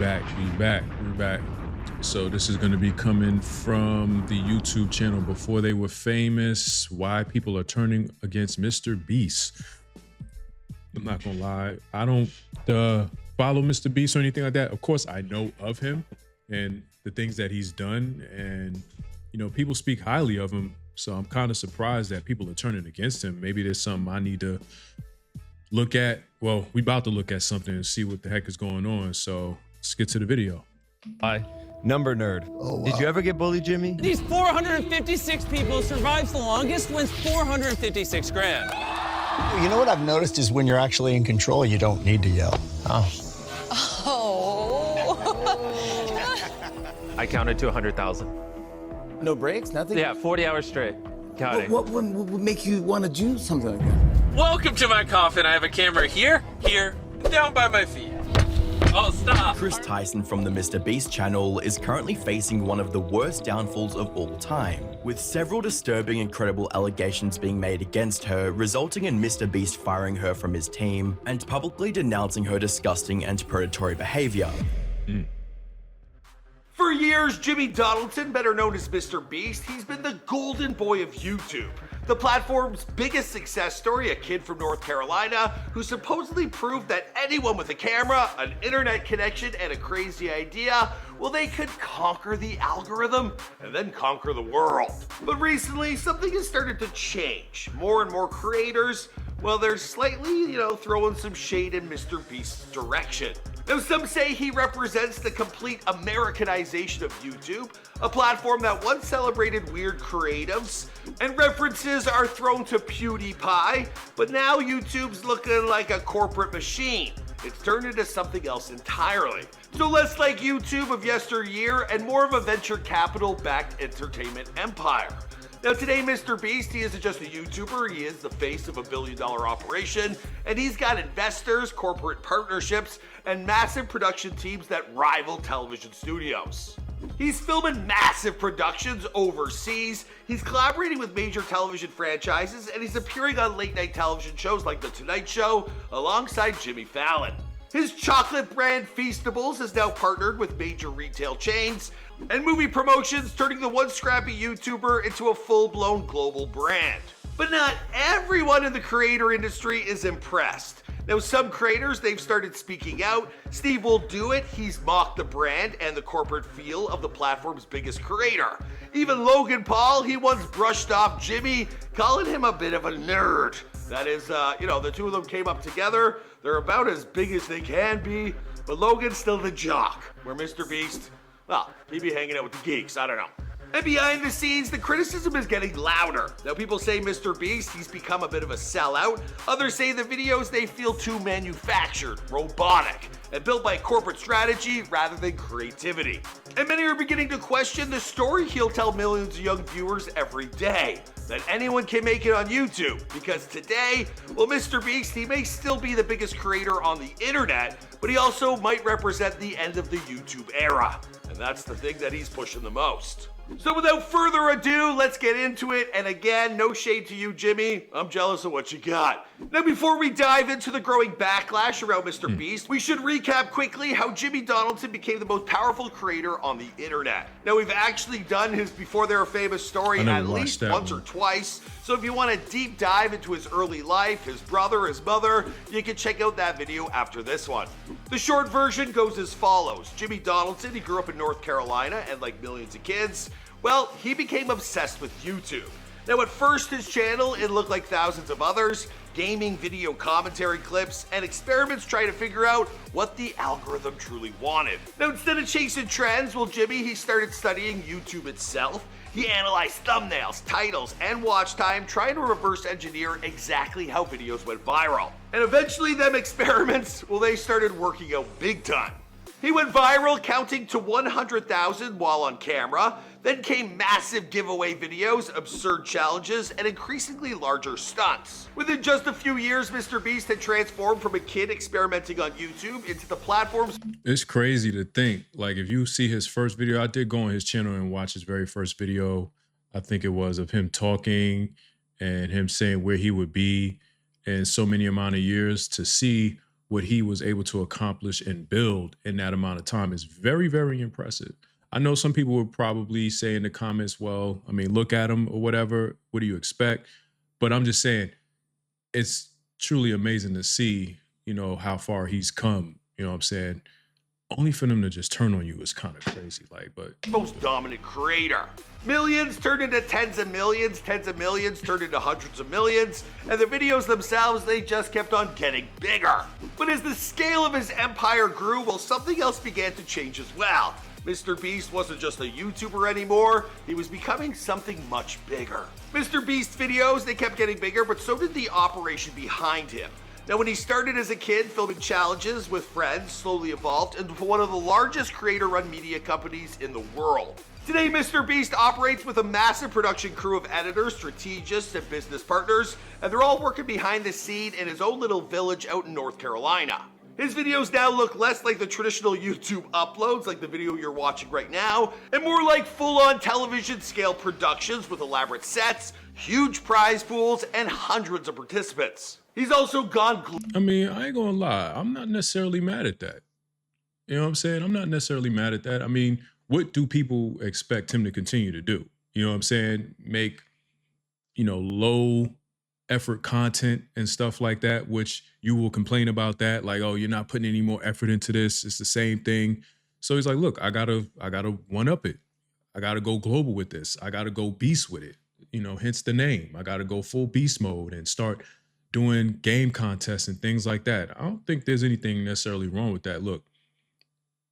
We're back. So this is going to be coming from the YouTube channel Before They Were Famous, why people are turning against Mr. Beast. I'm not going to lie. I don't follow Mr. Beast or anything like that. Of course, I know of him and the things that he's done. And, you know, people speak highly of him. So I'm kind of surprised that people are turning against him. Maybe there's something I need to look at. Well, we about to look at something and see what the heck is going on. So let's get to the video. Hi, number nerd. Oh, wow. Did you ever get bullied, Jimmy? These 456 people who survives the longest wins 456 grand. You know what I've noticed is when you're actually in control, you don't need to yell. I counted to 100,000. No breaks, nothing? Yeah, 40 hours straight. Counting. What would make you want to do something like that? Welcome to my coffin. I have a camera here, and down by my feet. Oh, stop. Chris Tyson from the Mr. Beast channel is currently facing one of the worst downfalls of all time, with several disturbing and credible allegations being made against her, resulting in Mr. Beast firing her from his team and publicly denouncing her disgusting and predatory behavior. For years, Jimmy Donaldson, better known as Mr. Beast, he's been the golden boy of YouTube. The platform's biggest success story, a kid from North Carolina who supposedly proved that anyone with a camera, an internet connection, and a crazy idea, well, they could conquer the algorithm and then conquer the world. But recently, something has started to change. More and more creators, well, they're slightly, throwing some shade in Mr. Beast's direction. Now, some say he represents the complete Americanization of YouTube, a platform that once celebrated weird creatives, and references are thrown to PewDiePie, but now YouTube's looking like a corporate machine. It's turned into something else entirely. So less like YouTube of yesteryear and more of a venture capital-backed entertainment empire. Now today, Mr. Beast, he isn't just a YouTuber, he is the face of a billion-dollar operation, and he's got investors, corporate partnerships, and massive production teams that rival television studios. He's filming massive productions overseas, he's collaborating with major television franchises, and he's appearing on late-night television shows like The Tonight Show alongside Jimmy Fallon. His chocolate brand Feastables has now partnered with major retail chains and movie promotions, turning the once scrappy YouTuber into a full-blown global brand. But not everyone in the creator industry is impressed. Now, some creators, they've started speaking out. Steve will do it. He's mocked the brand and the corporate feel of the platform's biggest creator. Even Logan Paul, he once brushed off Jimmy, calling him a bit of a nerd. That is, the two of them came up together. They're about as big as they can be, but Logan's still the jock, where Mr. Beast, well, he'd be hanging out with the geeks, I don't know. And behind the scenes, the criticism is getting louder. Now, people say Mr. Beast, he's become a bit of a sellout. Others say the videos, they feel too manufactured, robotic, and built by corporate strategy rather than creativity. And many are beginning to question the story he'll tell millions of young viewers every day, that anyone can make it on YouTube. Because today, well, Mr. Beast, he may still be the biggest creator on the internet, but he also might represent the end of the YouTube era. And that's the thing that he's pushing the most. So without further ado, let's get into it. And again, no shade to you, Jimmy. I'm jealous of what you got. Now, before we dive into the growing backlash around Mr. Beast, we should recap quickly how Jimmy Donaldson became the most powerful creator on the internet. Now, we've actually done his Before They Were Famous story at least once or twice. So if you want a deep dive into his early life, his brother, his mother, you can check out that video after this one. The short version goes as follows. Jimmy Donaldson, he grew up in North Carolina, and like millions of kids, well, he became obsessed with YouTube. Now, at first, his channel, it looked like thousands of others, gaming, video commentary clips, and experiments trying to figure out what the algorithm truly wanted. Now, instead of chasing trends, well, Jimmy, he started studying YouTube itself. He analyzed thumbnails, titles, and watch time, trying to reverse engineer exactly how videos went viral. And eventually, them experiments, well, they started working out big time. He went viral, counting to 100,000 while on camera. Then came massive giveaway videos, absurd challenges, and increasingly larger stunts. Within just a few years, Mr. Beast had transformed from a kid experimenting on YouTube into the platform's... It's crazy to think, like, if you see his first video, I did go on his channel and watch his very first video. I think it was of him talking and him saying where he would be in so many amount of years, to see what he was able to accomplish and build in that amount of time is very, very impressive. I know some people would probably say in the comments, well, I mean, look at him or whatever. What do you expect? But I'm just saying, it's truly amazing to see, you know, how far he's come. You know what I'm saying? Only for them to just turn on you is kind of crazy. Like, but most dominant creator. Millions turned into tens of millions turned into hundreds of millions, and the videos themselves, they just kept on getting bigger. But as the scale of his empire grew, well, something else began to change as well. Mr. Beast wasn't just a YouTuber anymore, he was becoming something much bigger. Mr. Beast's videos, they kept getting bigger, but so did the operation behind him. Now, when he started as a kid filming challenges with friends, slowly evolved into one of the largest creator-run media companies in the world. Today, Mr. Beast operates with a massive production crew of editors, strategists, and business partners, and they're all working behind the scene in his own little village out in North Carolina. His videos now look less like the traditional YouTube uploads like the video you're watching right now, and more like full-on television scale productions with elaborate sets, huge prize pools, and hundreds of participants. He's also gone I mean, I ain't gonna lie, I'm not necessarily mad at that. You know what I'm saying? I'm not necessarily mad at that. I mean, what do people expect him to continue to do? You know what I'm saying? Make, you know, low effort content and stuff like that, which you will complain about that. Like, oh, you're not putting any more effort into this. It's the same thing. So he's like, look, I gotta one up it. I gotta go global with this. I gotta go beast with it. You know, hence the name. I gotta go full beast mode and start doing game contests and things like that. I don't think there's anything necessarily wrong with that. Look,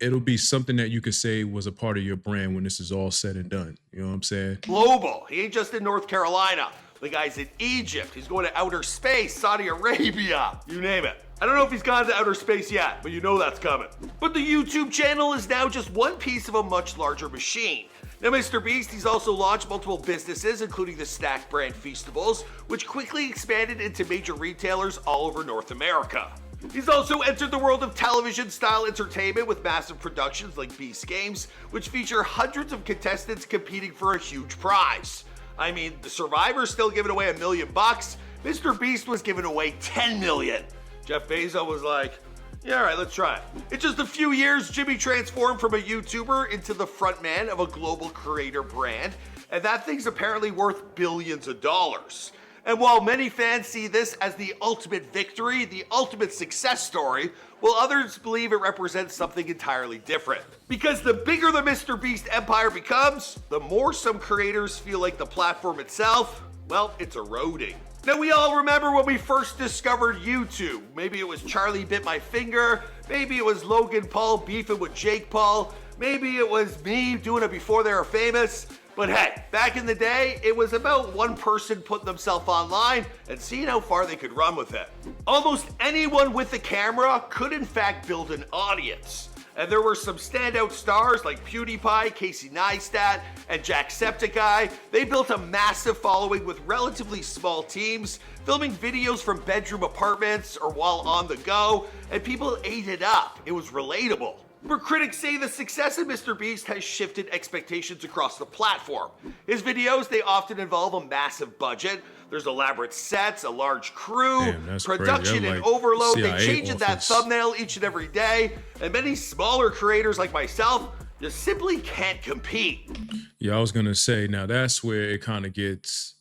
it'll be something that you could say was a part of your brand when this is all said and done. You know what I'm saying? global. He ain't just in North Carolina. The guy's in Egypt. He's going to outer space, Saudi Arabia, you name it. I don't know if he's gone to outer space yet, but you know that's coming. But the YouTube channel is now just one piece of a much larger machine. Now, Mr. Beast, he's also launched multiple businesses, including the Snack brand Feastables, which quickly expanded into major retailers all over North America. He's also entered the world of television-style entertainment with massive productions like Beast Games, which feature hundreds of contestants competing for a huge prize. I mean, the Survivor's still giving away $1 million. Mr. Beast was giving away 10 million. Jeff Bezos was like, yeah, all right, let's try it. In just a few years, Jimmy transformed from a YouTuber into the front man of a global creator brand, and that thing's apparently worth billions of dollars. And while many fans see this as the ultimate victory, the ultimate success story, while others believe it represents something entirely different. Because the bigger the Mr. Beast empire becomes, the more some creators feel like the platform itself, well, it's eroding. Now, we all remember when we first discovered YouTube. Maybe it was Charlie Bit My Finger, maybe it was Logan Paul beefing with Jake Paul, maybe it was me doing it before they were famous. But hey, back in the day, it was about one person putting themselves online and seeing how far they could run with it. Almost anyone with a camera could in fact build an audience. And there were some standout stars like PewDiePie, Casey Neistat, and Jacksepticeye. They built a massive following with relatively small teams, filming videos from bedroom apartments or while on the go, and people ate it up. It was relatable. But critics say the success of Mr. Beast has shifted expectations across the platform. His videos, they often involve a massive budget. There's elaborate sets, a large crew, production and overload. They change that thumbnail each and every day. And many smaller creators like myself just simply can't compete. Yeah, I was going to say, now that's where it kind of gets,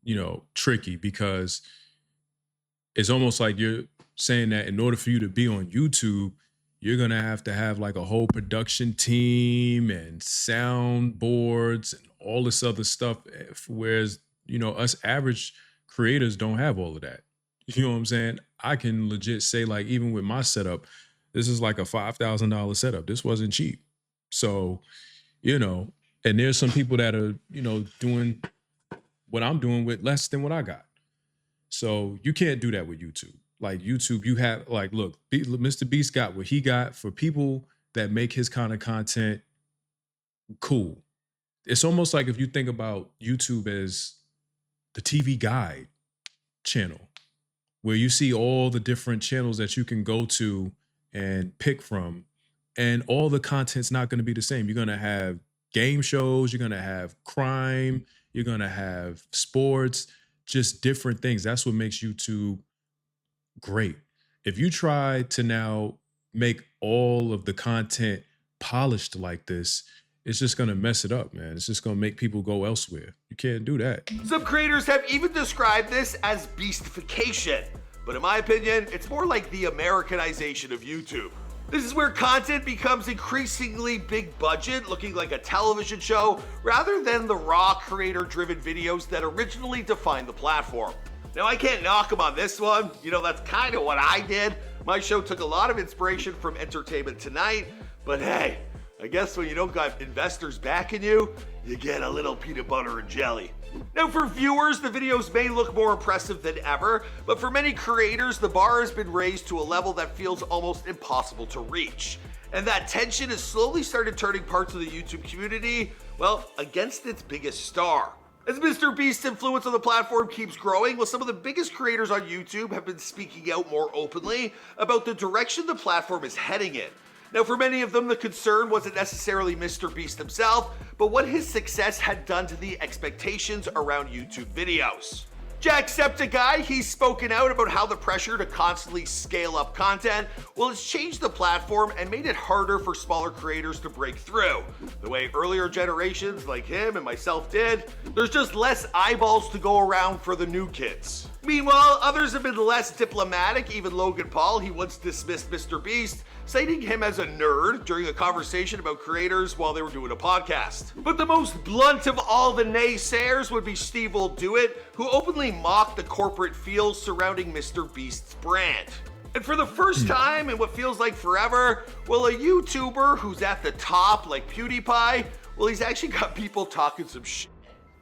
you know, tricky, because it's almost like you're saying that in order for you to be on YouTube, you're going to have like a whole production team and soundboards and all this other stuff. Whereas, you know, us average creators don't have all of that. You know what I'm saying? I can legit say, like, even with my setup, this is like a $5,000 setup. This wasn't cheap. So, you know, and there's some people that are, you know, doing what I'm doing with less than what I got. So you can't do that with YouTube. Like YouTube, you have, like, look, Mr. Beast got what he got. For people that make his kind of content, cool. It's almost like if you think about YouTube as the TV Guide channel, where you see all the different channels that you can go to and pick from, and all the content's not going to be the same. You're going to have game shows, you're going to have crime, you're going to have sports, just different things. That's what makes YouTube great. if you try to now make all of the content polished like this, it's just going to mess it up, man. It's just going to make people go elsewhere. You can't do that. Some creators have even described this as beastification, but in my opinion, it's more like the Americanization of YouTube. This is where content becomes increasingly big budget, looking like a television show, rather than the raw creator-driven videos that originally defined the platform. Now, I can't knock him on this one. You know, that's kind of what I did. My show took a lot of inspiration from Entertainment Tonight, but hey, I guess when you don't got investors backing you, you get a little peanut butter and jelly. Now, for viewers, the videos may look more impressive than ever, but for many creators, the bar has been raised to a level that feels almost impossible to reach. And that tension has slowly started turning parts of the YouTube community, well, against its biggest star. As Mr. Beast's influence on the platform keeps growing, well, some of the biggest creators on YouTube have been speaking out more openly about the direction the platform is heading in. Now, for many of them, the concern wasn't necessarily Mr. Beast himself, but what his success had done to the expectations around YouTube videos. Jacksepticeye, he's spoken out about how the pressure to constantly scale up content, well, it's changed the platform and made it harder for smaller creators to break through. The way earlier generations like him and myself did, there's just less eyeballs to go around for the new kids. Meanwhile, others have been less diplomatic. Even Logan Paul, he once dismissed Mr. Beast, citing him as a nerd during a conversation about creators while they were doing a podcast. But the most blunt of all the naysayers would be Steve Will Do It, who openly mocked the corporate feels surrounding Mr. Beast's brand. And for the first time in what feels like forever, well, a YouTuber who's at the top like PewDiePie, well, he's actually got people talking some shit.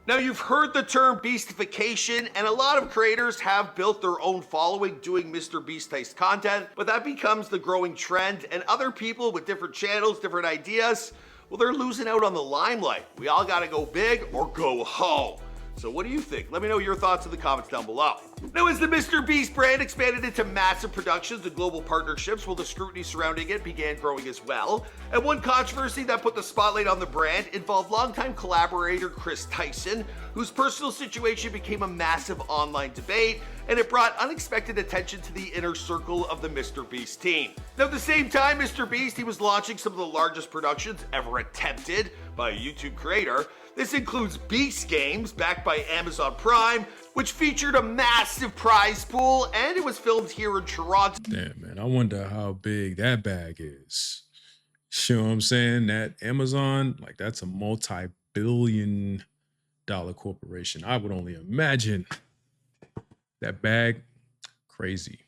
Now, you've heard the term beastification, and a lot of creators have built their own following doing Mr. Beast-type content, but that becomes the growing trend, and other people with different channels, different ideas, well, they're losing out on the limelight. We all gotta go big or go home. So what do you think? Let me know your thoughts in the comments down below. Now, as the Mr. Beast brand expanded into massive productions and global partnerships, well, the scrutiny surrounding it began growing as well. And one controversy that put the spotlight on the brand involved longtime collaborator Chris Tyson, whose personal situation became a massive online debate, and it brought unexpected attention to the inner circle of the Mr. Beast team. Now, at the same time, Mr. Beast, he was launching some of the largest productions ever attempted by a YouTube creator. This includes Beast Games, backed by Amazon Prime, which featured a massive prize pool, and it was filmed here in Toronto. Damn, man, I wonder how big that bag is. You know what I'm saying? That Amazon, like, that's a multi-billion-dollar corporation. I would only imagine that bag, crazy.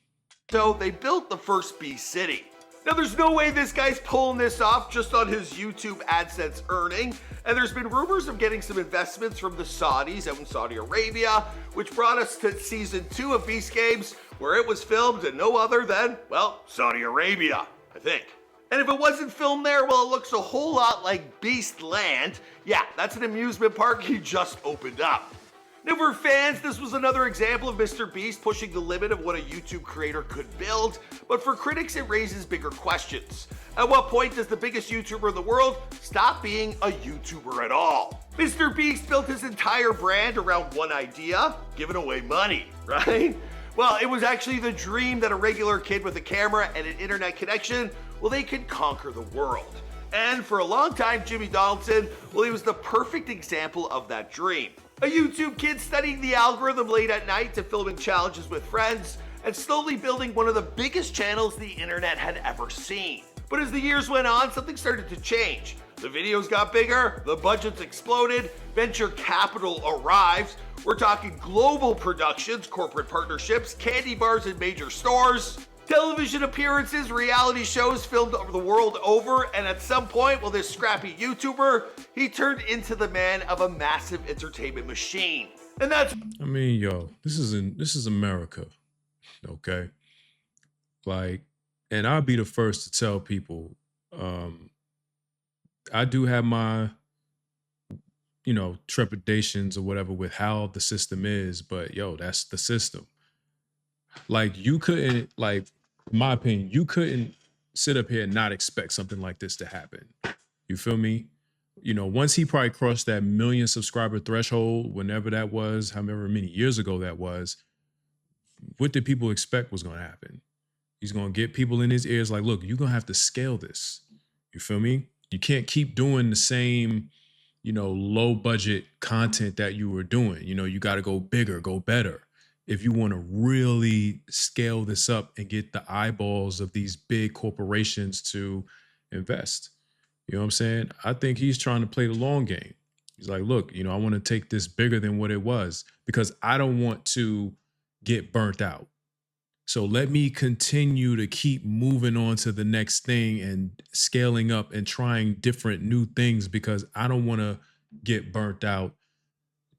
So they built the first Beast City. Now, there's no way this guy's pulling this off just on his YouTube AdSense earning, and there's been rumors of getting some investments from the Saudis out in Saudi Arabia, which brought us to season 2 of Beast Games, where it was filmed in no other than, well, Saudi Arabia, I think. And if it wasn't filmed there, well, it looks a whole lot like Beast Land. Yeah, that's an amusement park he just opened up. Now, for fans, this was another example of Mr. Beast pushing the limit of what a YouTube creator could build, but for critics, it raises bigger questions. At what point does the biggest YouTuber in the world stop being a YouTuber at all? Mr. Beast built his entire brand around one idea: giving away money, right? Well, it was actually the dream that a regular kid with a camera and an internet connection, well, they could conquer the world. And for a long time, Jimmy Donaldson, well, he was the perfect example of that dream. A YouTube kid studying the algorithm late at night to filming challenges with friends and slowly building one of the biggest channels the internet had ever seen. But as the years went on, something started to change. The videos got bigger, the budgets exploded, venture capital arrived. We're talking global productions, corporate partnerships, candy bars in major stores, television appearances, reality shows filmed the world over, and at some point, well, this scrappy YouTuber, he turned into the man of a massive entertainment machine. And that's... I mean, yo, this is America, okay? Like, and I'll be the first to tell people, I do have my, you know, trepidations or whatever with how the system is, but yo, that's the system. Like, you couldn't, like, in my opinion, you couldn't sit up here and not expect something like this to happen. You feel me? You know, once he probably crossed that 1 million subscriber threshold, whenever that was, however many years ago that was, what did people expect was going to happen? He's going to get people in his ears like, look, you're going to have to scale this. You feel me? You can't keep doing the same, low budget content that you were doing. You got to go bigger, go better. If you want to really scale this up and get the eyeballs of these big corporations to invest. You know what I'm saying? I think he's trying to play the long game. He's like, look, I want to take this bigger than what it was because I don't want to get burnt out. So let me continue to keep moving on to the next thing and scaling up and trying different new things because I don't want to get burnt out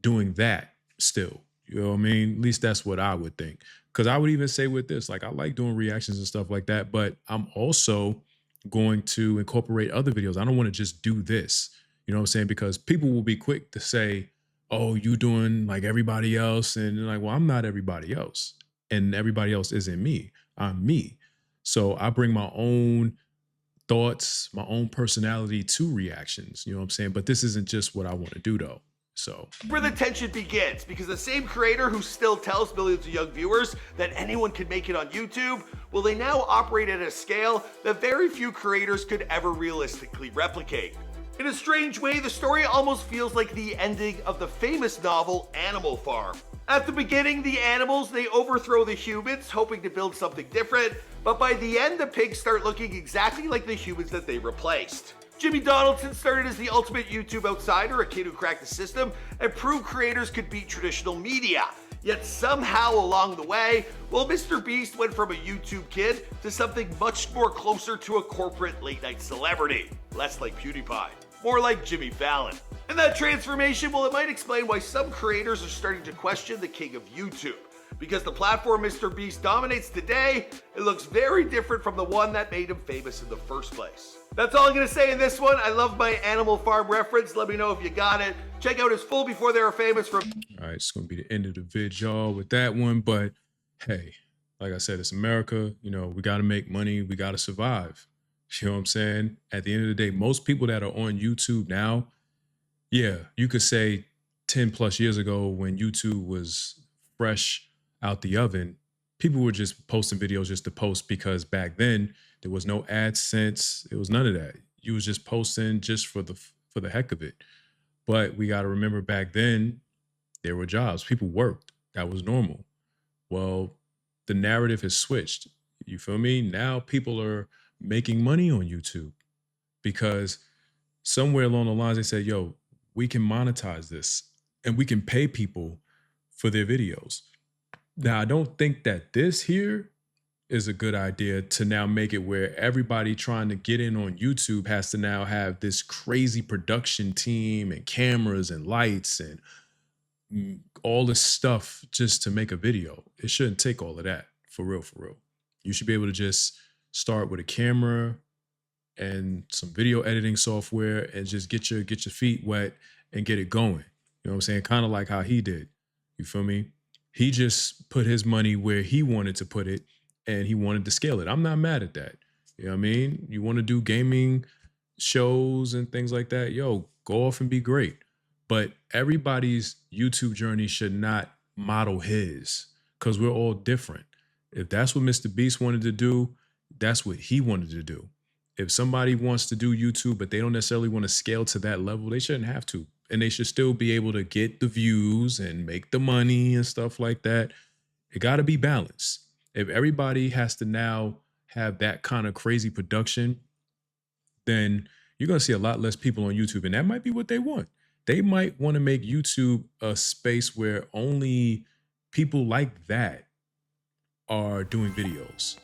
doing that still. You know what I mean? At least that's what I would think. Because I would even say with this, like I like doing reactions and stuff like that, but I'm also going to incorporate other videos. I don't want to just do this. You know what I'm saying? Because people will be quick to say, oh, you doing like everybody else. And they're like, well, I'm not everybody else. And everybody else isn't me. I'm me. So I bring my own thoughts, my own personality to reactions. You know what I'm saying? But this isn't just what I want to do though. So where the tension begins, because the same creator who still tells millions of young viewers that anyone can make it on YouTube, well, they now operate at a scale that very few creators could ever realistically replicate. In a strange way, the story almost feels like the ending of the famous novel Animal Farm. At the beginning, the animals, they overthrow the humans, hoping to build something different, but by the end, the pigs start looking exactly like the humans that they replaced. Jimmy Donaldson started as the ultimate YouTube outsider, a kid who cracked the system and proved creators could beat traditional media. Yet somehow along the way, well, Mr. Beast went from a YouTube kid to something much more closer to a corporate late-night celebrity. Less like PewDiePie, more like Jimmy Fallon. And that transformation, well, it might explain why some creators are starting to question the king of YouTube. Because the platform Mr. Beast dominates today, it looks very different from the one that made him famous in the first place. That's all I'm going to say in this one. I love my Animal Farm reference. Let me know if you got it. Check out his full Before They Were Famous from... All right, it's going to be the end of the vid, y'all, with that one. But hey, like I said, it's America. We got to make money. We got to survive. You know what I'm saying? At the end of the day, most people that are on YouTube now, yeah, you could say 10 plus years ago when YouTube was fresh out the oven, people were just posting videos just to post because back then there was no AdSense. It was none of that. You was just posting just for the heck of it. But we got to remember back then there were jobs. People worked. That was normal. Well, the narrative has switched. You feel me? Now people are making money on YouTube because somewhere along the lines they said, yo, we can monetize this and we can pay people for their videos. Now, I don't think that this here is a good idea to now make it where everybody trying to get in on YouTube has to now have this crazy production team and cameras and lights and all this stuff just to make a video. It shouldn't take all of that, for real, for real. You should be able to just start with a camera and some video editing software and just get your feet wet and get it going. You know what I'm saying? Kind of like how he did. You feel me? He just put his money where he wanted to put it and he wanted to scale it. I'm not mad at that. You know what I mean? You want to do gaming shows and things like that, yo, go off and be great. But everybody's YouTube journey should not model his because we're all different. If that's what Mr. Beast wanted to do, that's what he wanted to do. If somebody wants to do YouTube, but they don't necessarily want to scale to that level, they shouldn't have to. And they should still be able to get the views and make the money and stuff like that. It got to be balanced. If everybody has to now have that kind of crazy production, then you're going to see a lot less people on YouTube. And that might be what they want. They might want to make YouTube a space where only people like that are doing videos,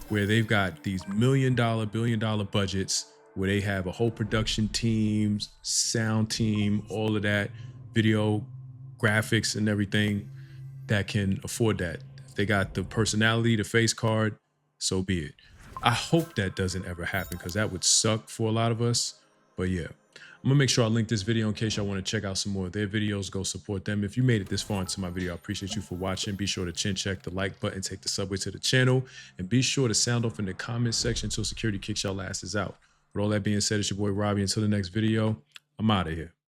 where they've got these $1 million, $1 billion budgets, where they have a whole production team, sound team, all of that, video, graphics and everything that can afford that. If they got the personality, the face card, so be it. I hope that doesn't ever happen because that would suck for a lot of us. But yeah, I'm gonna make sure I link this video in case y'all want to check out some more of their videos. Go support them. If you made it this far into my video, I appreciate you for watching. Be sure to chin check the like button, take the subway to the channel, and be sure to sound off in the comment section until security kicks y'all asses out. With all that being said, it's your boy Robbie. Until the next video, I'm out of here.